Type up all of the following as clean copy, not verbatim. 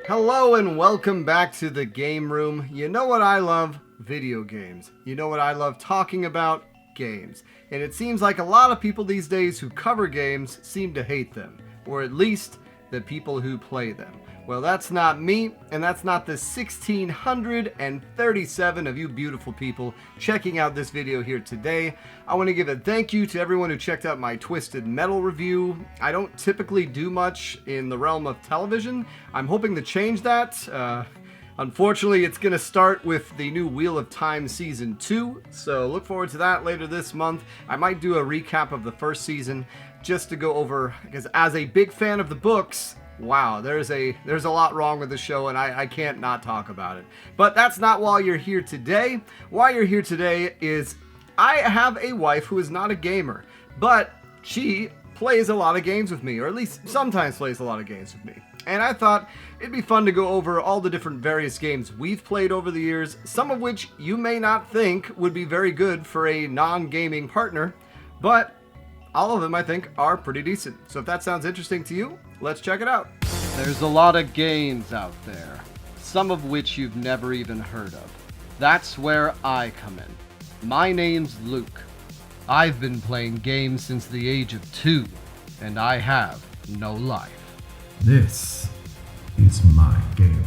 Hello and welcome back to the Game Room. You know what I love? Video games. You know what I love talking about? Games. And it seems like a lot of people these days who cover games seem to hate them. Or at least the people who play them. Well, that's not me, and that's not the 1,637 of you beautiful people checking out this video here today. I want to give a thank you to everyone who checked out my Twisted Metal review. I don't typically do much in the realm of television. I'm hoping to change that. Unfortunately, it's going to start with the new Wheel of Time Season 2, so look forward to that later this month. I might do a recap of the first season just to go over, because as a big fan of the books, wow, there's a lot wrong with the show, and I can't not talk about it. But that's not why you're here today. Why you're here today is I have a wife who is not a gamer, but she plays a lot of games with me, or at least sometimes plays a lot of games with me. And I thought it'd be fun to go over all the different various games we've played over the years, some of which you may not think would be very good for a non-gaming partner, but all of them I think are pretty decent. So if that sounds interesting to you, let's check it out. There's a lot of games out there, some of which you've never even heard of. That's where I come in. My name's Luke. I've been playing games since the age of 2, and I have no life. This is my game room.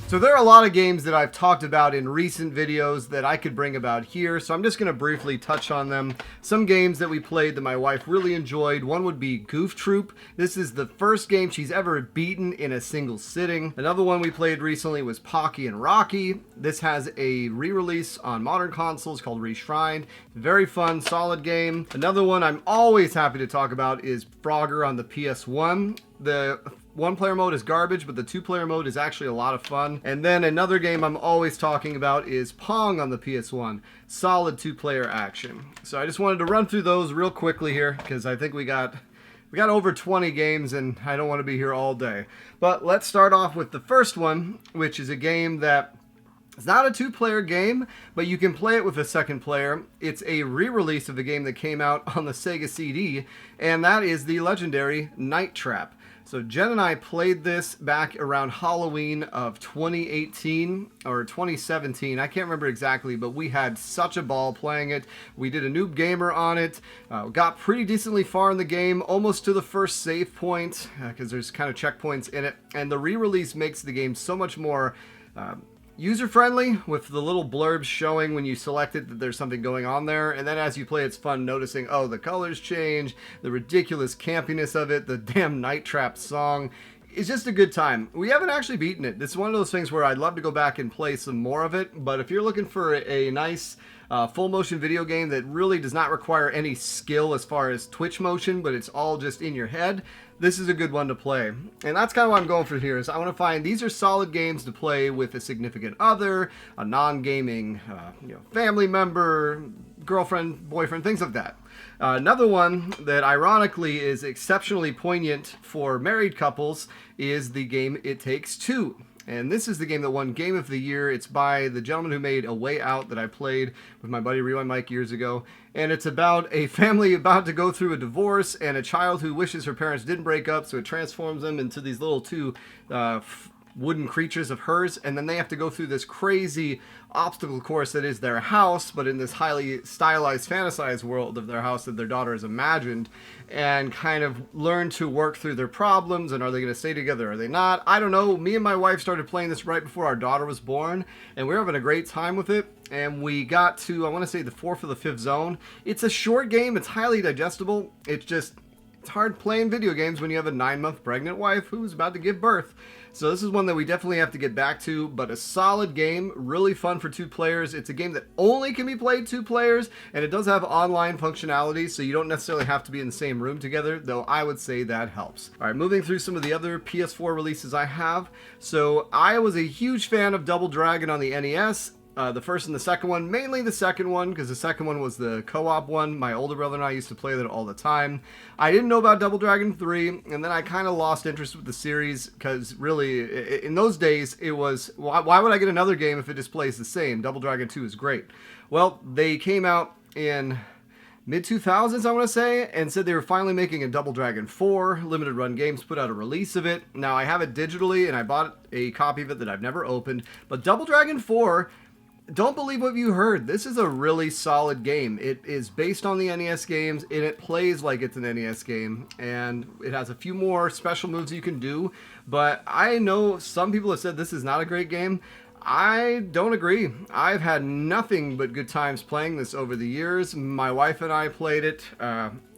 So there are a lot of games that I've talked about in recent videos that I could bring about here, so I'm just going to briefly touch on them. Some games that we played that my wife really enjoyed. One would be Goof Troop. This is the first game she's ever beaten in a single sitting. Another one we played recently was Pocky and Rocky. This has a re-release on modern consoles called Reshrined. Very fun, solid game. Another one I'm always happy to talk about is Frogger on the PS1. The one-player mode is garbage, but the two-player mode is actually a lot of fun. And then another game I'm always talking about is Pong on the PS1. Solid two-player action. So I just wanted to run through those real quickly here, because I think we got over 20 games, and I don't want to be here all day. But let's start off with the first one, which is a game that it's not a two-player game, but you can play it with a second player. It's a re-release of a game that came out on the Sega CD, and that is the legendary Night Trap. So Jen and I played this back around Halloween of 2018 or 2017. I can't remember exactly, but we had such a ball playing it. We did a Noob Gamer on it. Got pretty decently far in the game, almost to the first save point, because there's kind of checkpoints in it. And the re-release makes the game so much more user-friendly, with the little blurbs showing when you select it that there's something going on there, and then as you play it's fun noticing, oh, the colors change, the ridiculous campiness of it, the damn Night Trap song. It's just a good time. We haven't actually beaten it. It's one of those things where I'd love to go back and play some more of it, but if you're looking for a nice full motion video game that really does not require any skill as far as twitch motion, but it's all just in your head, this is a good one to play. And that's kind of what I'm going for here, is I want to find these are solid games to play with a significant other, a non-gaming family member, girlfriend, boyfriend, things like that. Another one that ironically is exceptionally poignant for married couples is the game It Takes Two. And this is the game that won Game of the Year. It's by the gentleman who made A Way Out that I played with my buddy Rewind Mike years ago. And it's about a family about to go through a divorce and a child who wishes her parents didn't break up, so it transforms them into these little two wooden creatures of hers, and then they have to go through this crazy obstacle course that is their house, but in this highly stylized, fantasized world of their house that their daughter has imagined, and kind of learn to work through their problems. And are they going to stay together? Are they not? I don't know. Me and my wife started playing this right before our daughter was born, and we were having a great time with it. And we got to, I want to say, the 4th or the 5th zone. It's a short game. It's highly digestible. It's hard playing video games when you have a 9-month pregnant wife who's about to give birth. So this is one that we definitely have to get back to, but a solid game, really fun for 2 players. It's a game that only can be played 2 players, and it does have online functionality, so you don't necessarily have to be in the same room together, though I would say that helps. All right, moving through some of the other PS4 releases I have. So I was a huge fan of Double Dragon on the NES. The first and the second one, mainly the second one, because the second one was the co-op one. My older brother and I used to play that all the time. I didn't know about Double Dragon 3, and then I kind of lost interest with the series, because really, in those days, it was, why would I get another game if it just plays the same? Double Dragon 2 is great. Well, they came out in mid-2000s, I want to say, and said they were finally making a Double Dragon 4. Limited Run Games put out a release of it. Now, I have it digitally, and I bought a copy of it that I've never opened. But Double Dragon 4, don't believe what you heard. This is a really solid game. It is based on the NES games, and it plays like it's an NES game. And it has a few more special moves you can do. But I know some people have said this is not a great game. I don't agree. I've had nothing but good times playing this over the years. My wife and I played it.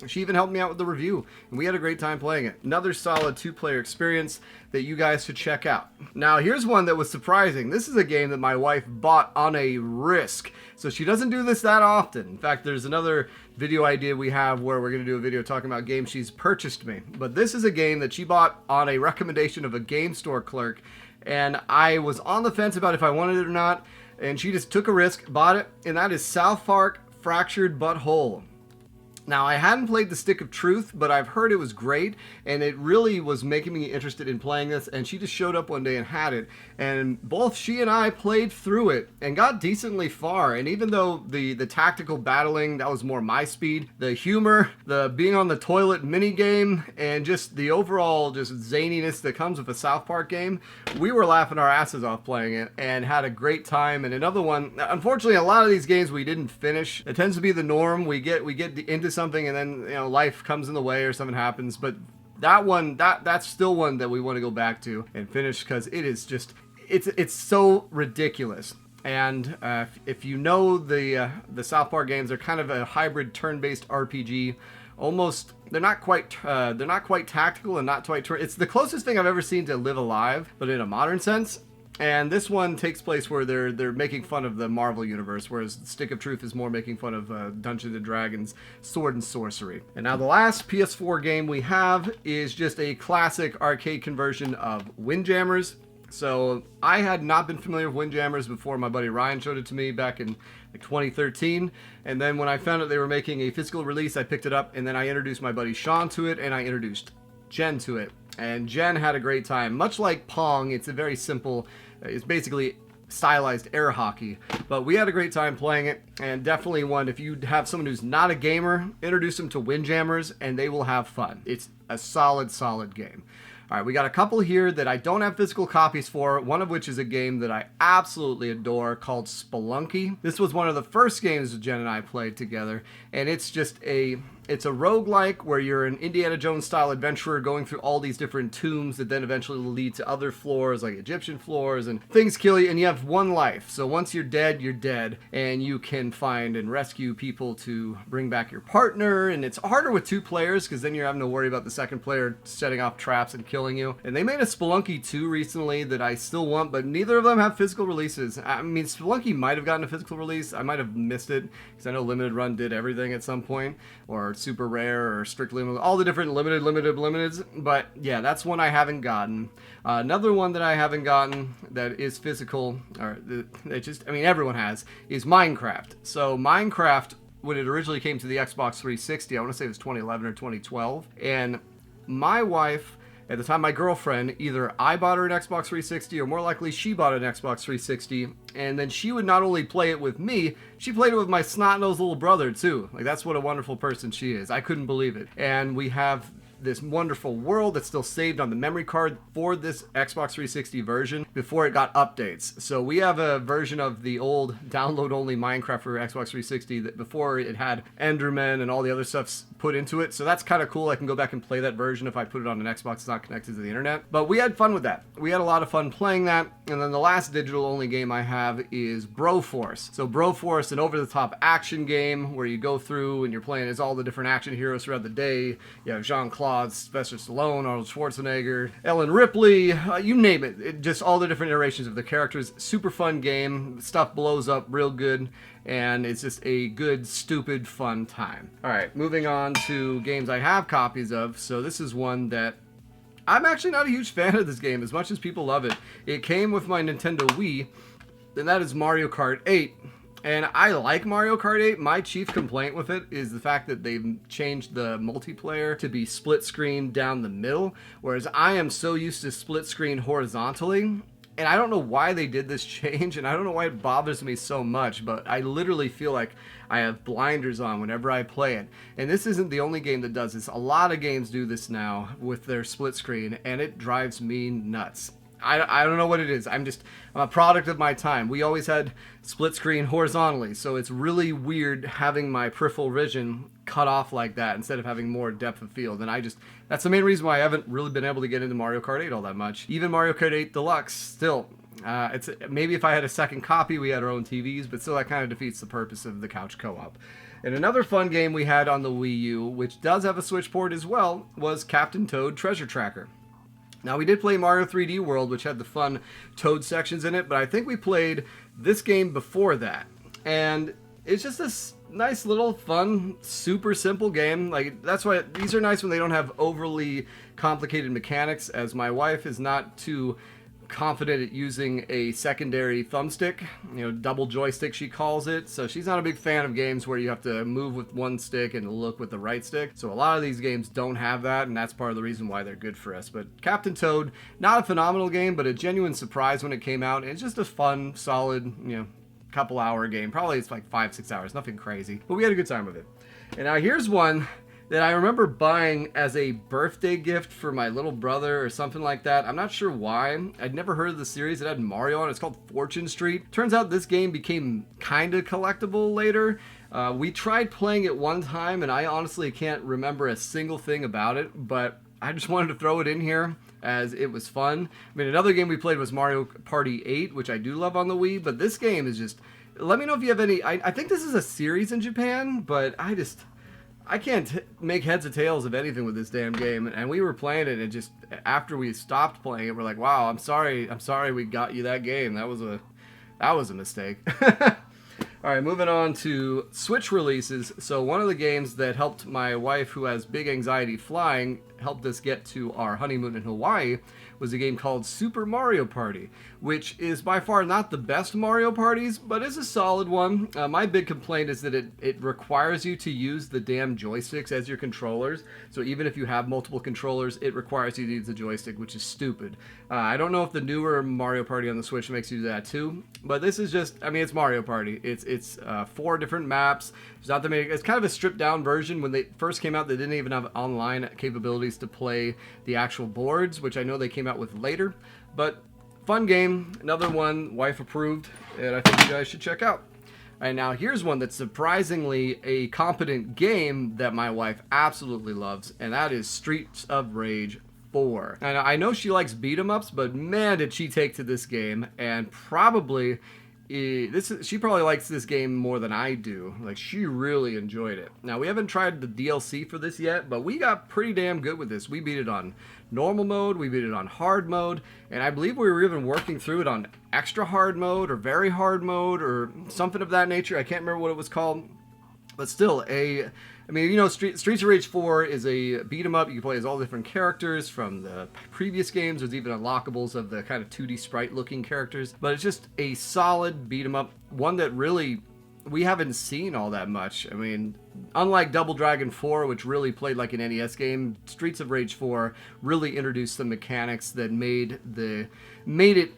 She even helped me out with the review, and we had a great time playing it. Another solid 2-player experience that you guys should check out. Now, here's one that was surprising. This is a game that my wife bought on a risk, so she doesn't do this that often. In fact, there's another video idea we have where we're going to do a video talking about games she's purchased me. But this is a game that she bought on a recommendation of a game store clerk, and I was on the fence about if I wanted it or not, and she just took a risk, bought it, and that is South Park Fractured But Whole. Now, I hadn't played the Stick of Truth, but I've heard it was great, and it really was making me interested in playing this, and she just showed up one day and had it, and both she and I played through it and got decently far. And even though the tactical battling, that was more my speed, the humor, the being on the toilet mini game, and just the overall just zaniness that comes with a South Park game, we were laughing our asses off playing it and had a great time. And another one, unfortunately, a lot of these games we didn't finish. It tends to be the norm. We get into something, and then, you know, life comes in the way or something happens. But that one, that's still one that we want to go back to and finish, because it is just, it's so ridiculous. And if you know the South Park games, they're kind of a hybrid turn-based RPG. Almost, they're not quite tactical and not quite it's the closest thing I've ever seen to Live Alive, but in a modern sense. And this one takes place where they're making fun of the Marvel universe, whereas Stick of Truth is more making fun of Dungeons and Dragons sword and sorcery. And now the last PS4 game we have is just a classic arcade conversion of Windjammers. So I had not been familiar with Windjammers before my buddy Ryan showed it to me back in like 2013. And then when I found out they were making a physical release, I picked it up, and then I introduced my buddy Sean to it, and I introduced Jen to it. And Jen had a great time. Much like Pong, it's a very simple, it's basically stylized air hockey. But we had a great time playing it, and definitely one, if you have someone who's not a gamer, introduce them to Windjammers, and they will have fun. It's a solid game. All right, we got a couple here that I don't have physical copies for, one of which is a game that I absolutely adore called Spelunky. This was one of the first games that Jen and I played together, and it's a roguelike where you're an Indiana Jones style adventurer going through all these different tombs that then eventually will lead to other floors, like Egyptian floors, and things kill you, and you have one life. So once you're dead, and you can find and rescue people to bring back your partner. And it's harder with 2 players, because then you're having to worry about the second player setting off traps and killing you. And they made a Spelunky 2 recently that I still want, but neither of them have physical releases. I mean, Spelunky might have gotten a physical release. I might have missed it, because I know Limited Run did everything at some point, or Super Rare, or Strictly Limited, all the different limiteds. But yeah, that's one I haven't gotten. Another one that I haven't gotten that is physical, or everyone has, is Minecraft. So Minecraft, when it originally came to the Xbox 360, I want to say it was 2011 or 2012, and my wife, at the time, my girlfriend, either I bought her an Xbox 360, or more likely she bought an Xbox 360, and then she would not only play it with me, she played it with my snot-nosed little brother too. Like, that's what a wonderful person she is. I couldn't believe it. And we have this wonderful world that's still saved on the memory card for this Xbox 360 version before it got updates. So we have a version of the old download-only Minecraft for Xbox 360 that before it had Enderman and all the other stuff put into it. So that's kind of cool. I can go back and play that version if I put it on an Xbox that's not connected to the internet. But we had fun with that. We had a lot of fun playing that. And then the last digital-only game I have is Broforce. So Broforce, an over-the-top action game where you go through and you're playing as all the different action heroes throughout the day. You have Jean-Claude, Sylvester Stallone, Arnold Schwarzenegger, Ellen Ripley, you name it. Just all the different iterations of the characters. Super fun game. Stuff blows up real good, and it's just a good, stupid, fun time. All right, moving on to games I have copies of. So this is one that I'm actually not a huge fan of this game, as much as people love it. It came with my Nintendo Wii, and that is Mario Kart 8. And I like Mario Kart 8. My chief complaint with it is the fact that they've changed the multiplayer to be split screen down the middle, whereas I am so used to split screen horizontally. And I don't know why they did this change, and I don't know why it bothers me so much, but I literally feel like I have blinders on whenever I play it. And this isn't the only game that does this. A lot of games do this now with their split screen, and it drives me nuts. I don't know what it is. I'm a product of my time. We always had split screen horizontally, so it's really weird having my peripheral vision cut off like that instead of having more depth of field. And that's the main reason why I haven't really been able to get into Mario Kart 8 all that much. Even Mario Kart 8 Deluxe, still, it's maybe if I had a second copy, we had our own TVs, but still that kind of defeats the purpose of the couch co-op. And another fun game we had on the Wii U, which does have a Switch port as well, was Captain Toad Treasure Tracker. Now, we did play Mario 3D World, which had the fun Toad sections in it, but I think we played this game before that. And it's just this nice little fun, super simple game. Like, that's why these are nice when they don't have overly complicated mechanics, as my wife is not too confident at using a secondary thumbstick, double joystick she calls it. So she's not a big fan of games where you have to move with one stick and look with the right stick. So a lot of these games don't have that, and that's part of the reason why they're good for us. But Captain Toad, not a phenomenal game, but a genuine surprise when it came out. It's just a fun, solid, couple hour game. Probably it's like 5-6 hours, nothing crazy, but we had a good time with it. And now here's one that I remember buying as a birthday gift for my little brother or something like that. I'm not sure why. I'd never heard of the series. It had Mario on it. It's called Fortune Street. Turns out this game became kind of collectible later. We tried playing it one time, and I honestly can't remember a single thing about it, but I just wanted to throw it in here as it was fun. I mean, another game we played was Mario Party 8, which I do love on the Wii, but this game is just... Let me know if you have any... I think this is a series in Japan, but I can't make heads or tails of anything with this damn game. And we were playing it, and just after we stopped playing it, we're like, wow, I'm sorry we got you that game. That was a mistake. All right, moving on to Switch releases. So one of the games that helped my wife, who has big anxiety flying, helped us get to our honeymoon in Hawaii, was a game called Super Mario Party, which is by far not the best Mario parties, but is a solid one. My big complaint is that it requires you to use the damn joysticks as your controllers. So even if you have multiple controllers, it requires you to use the joystick, which is stupid. I don't know if the newer Mario Party on the Switch makes you do that too, but this is just, it's Mario Party. It's 4 different maps. There's not that many. It's kind of a stripped down version. When they first came out, they didn't even have online capabilities to play the actual boards, which I know they came out with later. But fun game, another one, wife approved, and I think you guys should check out. All right, now here's one that's surprisingly a competent game that my wife absolutely loves, and that is Streets of Rage 4. And I know she likes beat 'em ups, but man, did she take to this game, and probably she probably likes this game more than I do. Like, she really enjoyed it. Now, we haven't tried the DLC for this yet, but we got pretty damn good with this. We beat it on normal mode, we beat it on hard mode, and I believe we were even working through it on extra hard mode or very hard mode or something of that nature. I can't remember what it was called, but still Streets of Rage 4 is a beat 'em up. You can play as all different characters from the previous games. There's even unlockables of the kind of 2D sprite looking characters, but it's just a solid beat 'em up, one that really we haven't seen all that much. I mean, unlike Double Dragon 4, which really played like an NES game, Streets of Rage 4 really introduced some mechanics that made it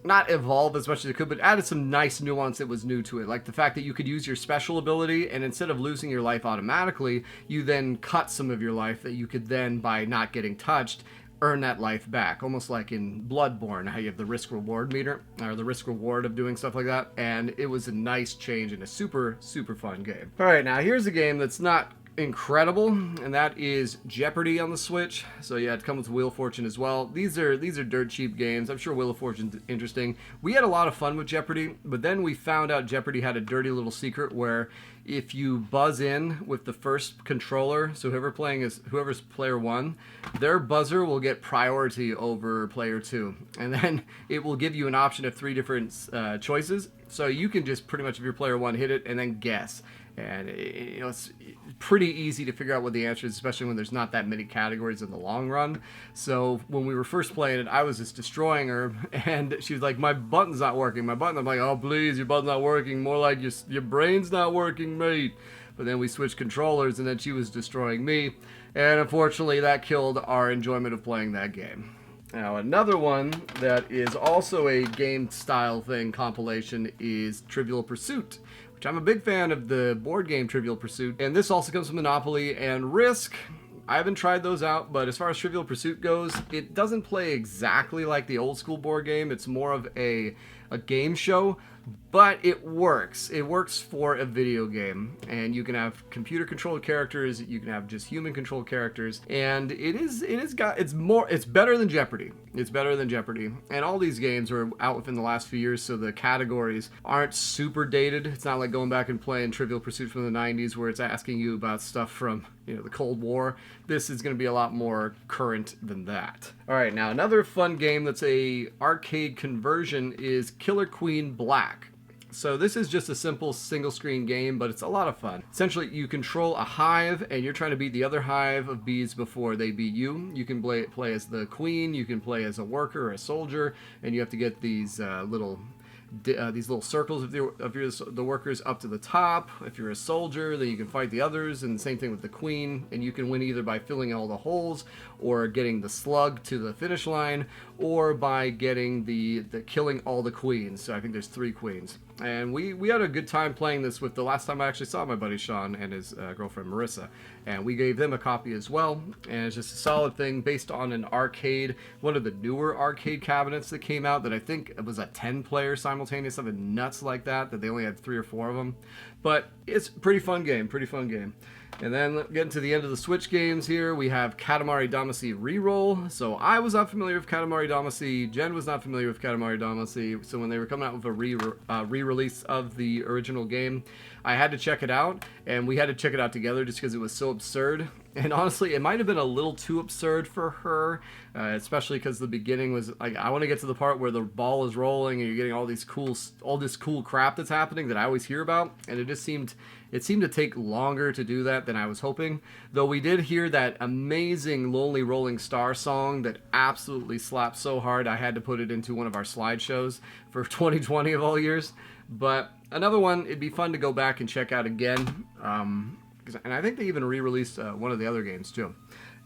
not evolve as much as it could, but added some nice nuance that was new to it. Like the fact that you could use your special ability, and instead of losing your life automatically, you then cut some of your life that you could then, by not getting touched, earn that life back. Almost like in Bloodborne, how you have the risk-reward meter, or the risk-reward of doing stuff like that. And it was a nice change and a super, super fun game. All right, now here's a game that's not incredible, and that is Jeopardy on the Switch. So yeah, it comes with Wheel of Fortune as well. These are dirt cheap games. I'm sure Wheel of Fortune's interesting. We had a lot of fun with Jeopardy, but then we found out Jeopardy had a dirty little secret where if you buzz in with the first controller, so whoever's player 1, their buzzer will get priority over player 2, and then it will give you an option of 3 different choices. So you can just pretty much, if you're player 1, hit it and then guess. And it's pretty easy to figure out what the answer is, especially when there's not that many categories in the long run. So when we were first playing it, I was just destroying her, and she was like, my button's not working. I'm like, oh, please, your button's not working. More like your brain's not working, mate. But then we switched controllers, and then she was destroying me. And unfortunately, that killed our enjoyment of playing that game. Now, another one that is also a game style thing compilation is Trivial Pursuit, which I'm a big fan of the board game Trivial Pursuit. And this also comes from Monopoly and Risk. I haven't tried those out, but as far as Trivial Pursuit goes, it doesn't play exactly like the old school board game. It's more of a game show, but it works. It works for a video game, and you can have computer controlled characters, you can have just human controlled characters, and it's better than Jeopardy. It's better than Jeopardy. And all these games are out within the last few years, so the categories aren't super dated. It's not like going back and playing Trivial Pursuit from the 90s where it's asking you about stuff from, the Cold War. This is going to be a lot more current than that. All right, now another fun game that's a arcade conversion is Killer Queen Black. So this is just a simple single screen game, but it's a lot of fun. Essentially, you control a hive, and you're trying to beat the other hive of bees before they beat you. You can play as the queen, you can play as a worker or a soldier, and you have to get these little circles of the workers up to the top. If you're a soldier, then you can fight the others, and same thing with the queen, and you can win either by filling all the holes or getting the slug to the finish line, or by getting the killing all the queens. So I think there's 3 queens. And we had a good time playing this with the last time I actually saw my buddy Sean and his girlfriend Marissa, and we gave them a copy as well. And it's just a solid thing based on an arcade, one of the newer arcade cabinets that came out that I think it was a 10-player simultaneous, something nuts like that they only had 3 or 4 of them. But it's a pretty fun game. And then getting to the end of the Switch games here, we have Katamari Damacy Reroll. So I was not familiar with Katamari Damacy. Jen was not familiar with Katamari Damacy. So when they were coming out with a re-release of the original game, I had to check it out, and we had to check it out together just because it was so absurd. And honestly, it might have been a little too absurd for her, especially because the beginning was like, I want to get to the part where the ball is rolling and you're getting all this cool crap that's happening that I always hear about, and it seemed to take longer to do that than I was hoping. Though we did hear that amazing Lonely Rolling Star song that absolutely slapped so hard I had to put it into one of our slideshows for 2020 of all years. But another one, it'd be fun to go back and check out again. And I think they even re-released one of the other games too.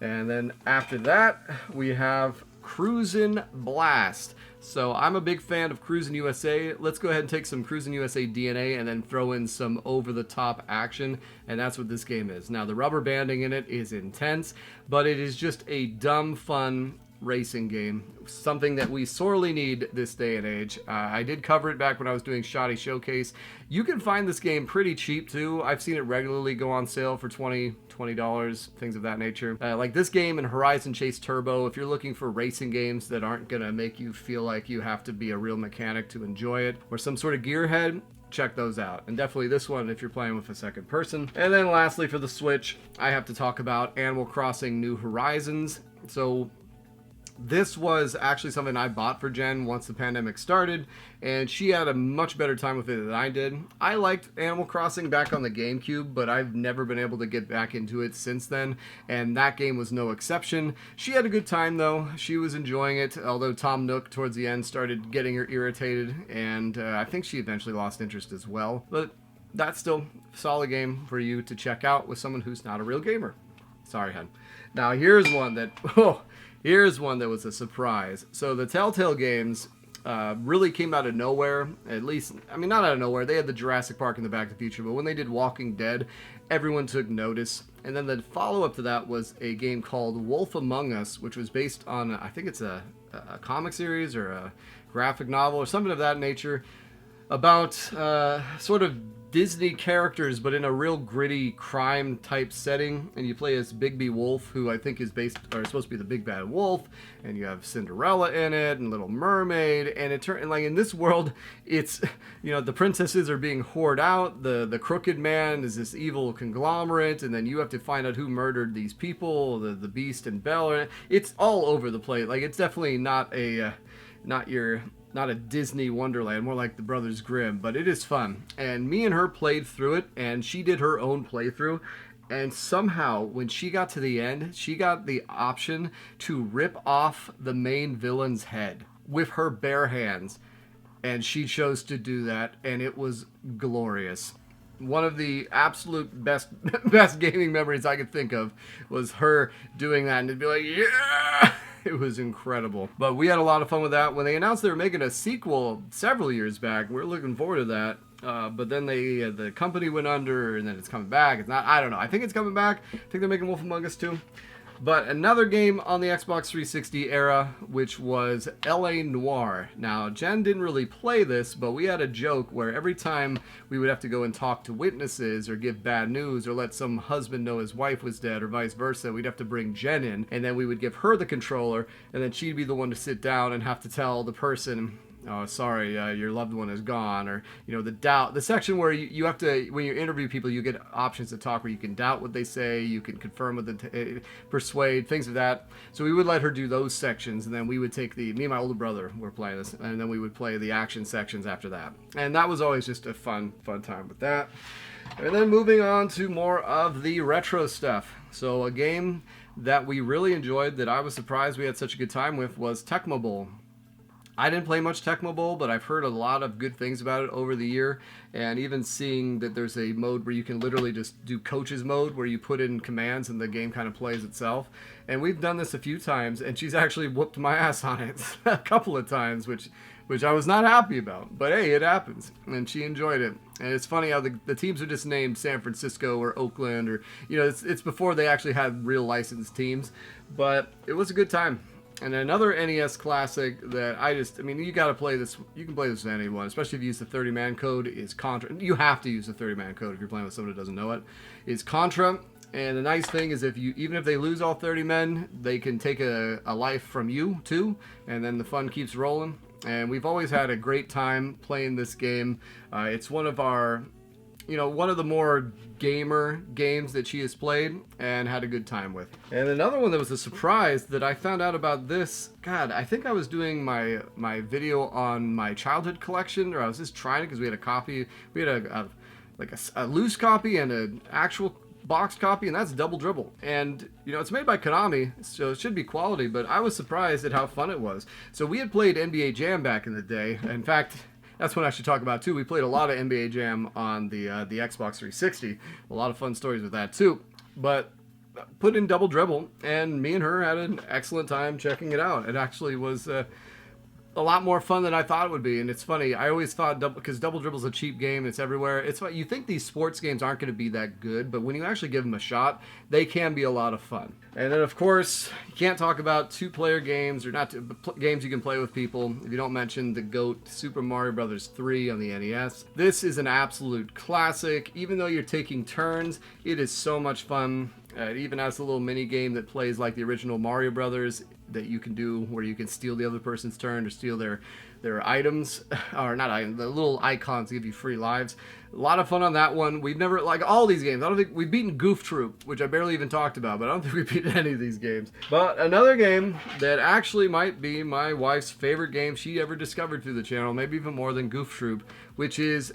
And then after that, we have Cruisin' Blast. So I'm a big fan of Cruisin' USA. Let's go ahead and take some Cruisin' USA DNA and then throw in some over-the-top action, and that's what this game is. Now, the rubber banding in it is intense, but it is just a dumb, fun racing game, something that we sorely need this day and age. I did cover it back when I was doing Shoddy Showcase. You can find this game pretty cheap too. I've seen it regularly go on sale for $20, things of that nature. Like this game and Horizon Chase Turbo, if you're looking for racing games that aren't gonna make you feel like you have to be a real mechanic to enjoy it, or some sort of gearhead, check those out. And definitely this one if you're playing with a second person. And then lastly for the Switch, I have to talk about Animal Crossing New Horizons. So this was actually something I bought for Jen once the pandemic started, and she had a much better time with it than I did. I liked Animal Crossing back on the GameCube, but I've never been able to get back into it since then, and that game was no exception. She had a good time though. She was enjoying it, although Tom Nook towards the end started getting her irritated, and I think she eventually lost interest as well. But that's still a solid game for you to check out with someone who's not a real gamer. Sorry, hun. Now here's one that... Here's one that was a surprise. So the Telltale games really came out of nowhere. At least, I mean, not out of nowhere. They had the Jurassic Park and the Back to the Future, but when they did Walking Dead, everyone took notice. And then the follow-up to that was a game called Wolf Among Us, which was based on, I think it's a comic series or a graphic novel or something of that nature, about sort of Disney characters, but in a real gritty crime type setting. And you play as Bigby Wolf, who I think is supposed to be the big bad wolf. And you have Cinderella in it, and Little Mermaid. And like in this world, it's, the princesses are being whored out. The crooked man is this evil conglomerate, and then you have to find out who murdered these people. The Beast and Belle. It's all over the place. Like it's definitely not a Disney Wonderland, more like the Brothers Grimm, but it is fun. And me and her played through it, and she did her own playthrough. And somehow, when she got to the end, she got the option to rip off the main villain's head with her bare hands. And she chose to do that, and it was glorious. One of the absolute best gaming memories I could think of was her doing that, and it'd be like, yeah! It was incredible. But we had a lot of fun with that. When they announced they were making a sequel several years back, we were looking forward to that. But then the company went under, and then it's coming back. It's not. I don't know. I think it's coming back. I think they're making Wolf Among Us 2. But another game on the Xbox 360 era, which was L.A. Noire. Now, Jen didn't really play this, but we had a joke where every time we would have to go and talk to witnesses or give bad news or let some husband know his wife was dead or vice versa, we'd have to bring Jen in, and then we would give her the controller, and then she'd be the one to sit down and have to tell the person, oh, sorry, your loved one is gone, or, you know, the section where you have to, when you interview people, you get options to talk where you can doubt what they say, you can confirm what persuade, things of that. So we would let her do those sections, and then we would take me and my older brother were playing this, and then we would play the action sections after that. And that was always just a fun time with that. And then moving on to more of the retro stuff. So a game that we really enjoyed that I was surprised we had such a good time with was Tecmo Bowl. I didn't play much Tecmo Bowl, but I've heard a lot of good things about it over the year, and even seeing that there's a mode where you can literally just do coaches mode where you put in commands and the game kind of plays itself. And we've done this a few times, and she's actually whooped my ass on it a couple of times, which I was not happy about. But hey, it happens, and she enjoyed it. And it's funny how the teams are just named San Francisco or Oakland, or, you know, it's before they actually had real licensed teams. But it was a good time. And another NES classic that I mean, you got to play this. You can play this with anyone, especially if you use the 30-man code, is Contra. You have to use the 30-man code if you're playing with someone who doesn't know it. Is Contra. And the nice thing is even if they lose all 30 men, they can take a life from you, too. And then the fun keeps rolling. And we've always had a great time playing this game. It's one of our... you know, one of the more gamer games that she has played and had a good time with. And another one that was a surprise that I found out about this, God, I think I was doing my video on my childhood collection, or I was just trying it because we had a copy, we had a loose copy and an actual box copy, and that's Double Dribble. And, you know, it's made by Konami, so it should be quality, but I was surprised at how fun it was. So we had played NBA Jam back in the day. In fact, that's what I should talk about too. We played a lot of NBA Jam on the Xbox 360. A lot of fun stories with that too. But put in Double Dribble, and me and her had an excellent time checking it out. It actually was a lot more fun than I thought it would be. And it's funny, I always thought, because Double Dribble's a cheap game, it's everywhere. It's funny, you think these sports games aren't going to be that good, but when you actually give them a shot, they can be a lot of fun. And then, of course, you can't talk about two-player games, or games you can play with people, if you don't mention the GOAT, Super Mario Bros. 3 on the NES. This is an absolute classic. Even though you're taking turns, it is so much fun. It even has a little mini game that plays like the original Mario Brothers that you can do, where you can steal the other person's turn or steal their items, or not items, the little icons give you free lives. A lot of fun on that one. We've never, like all these games, I don't think we've beaten Goof Troop, which I barely even talked about, but I don't think we've beaten any of these games. But another game that actually might be my wife's favorite game she ever discovered through the channel, maybe even more than Goof Troop, which is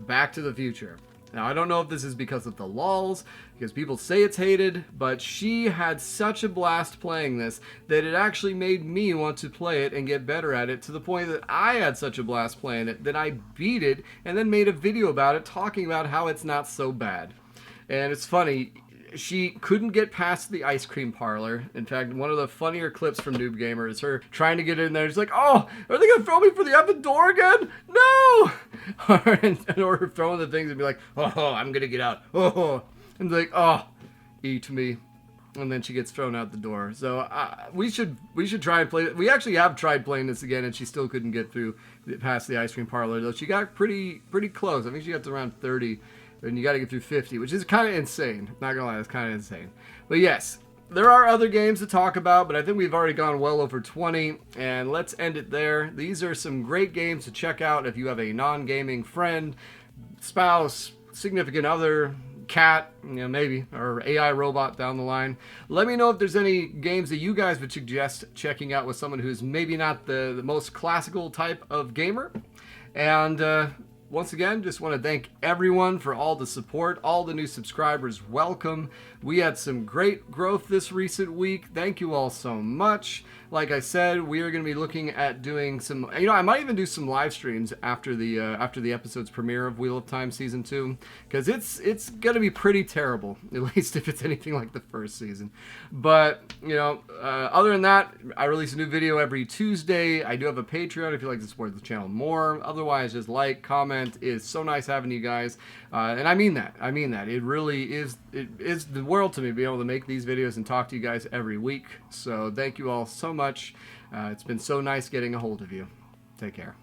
Back to the Future. Now, I don't know if this is because of the lulz, because people say it's hated, but she had such a blast playing this that it actually made me want to play it and get better at it, to the point that I had such a blast playing it that I beat it and then made a video about it talking about how it's not so bad. And it's funny, she couldn't get past the ice cream parlor. In fact, one of the funnier clips from Noob Gamer is her trying to get in there. She's like, oh, are they going to throw me for the effing door again? No! or her throwing the things and be like, oh, I'm going to get out. Oh, and like, oh, eat me. And then she gets thrown out the door. So we should try and play it. We actually have tried playing this again, and she still couldn't get past the ice cream parlor. Though she got pretty close. I think she got to around 30. And you got to get through 50, which is kind of insane. Not gonna lie, it's kind of insane. But yes, there are other games to talk about, but I think we've already gone well over 20, and let's end it there. These are some great games to check out if you have a non-gaming friend, spouse, significant other, cat, you know, maybe, or AI robot down the line. Let me know if there's any games that you guys would suggest checking out with someone who's maybe not the most classical type of gamer. And once again, just want to thank everyone for all the support, all the new subscribers. Welcome. We had some great growth this recent week. Thank you all so much. like I said, we are going to be looking at doing some, you know, I might even do some live streams after the episode's premiere of Wheel of Time Season 2, because it's going to be pretty terrible, at least if it's anything like the first season. But, you know, other than that, I release a new video every Tuesday. I do have a Patreon if you'd like to support the channel more. Otherwise, just like, comment. It's so nice having you guys. And I mean that. It really is, it is the world to me, being able to make these videos and talk to you guys every week. So thank you all so much. It's been so nice getting a hold of you. Take care.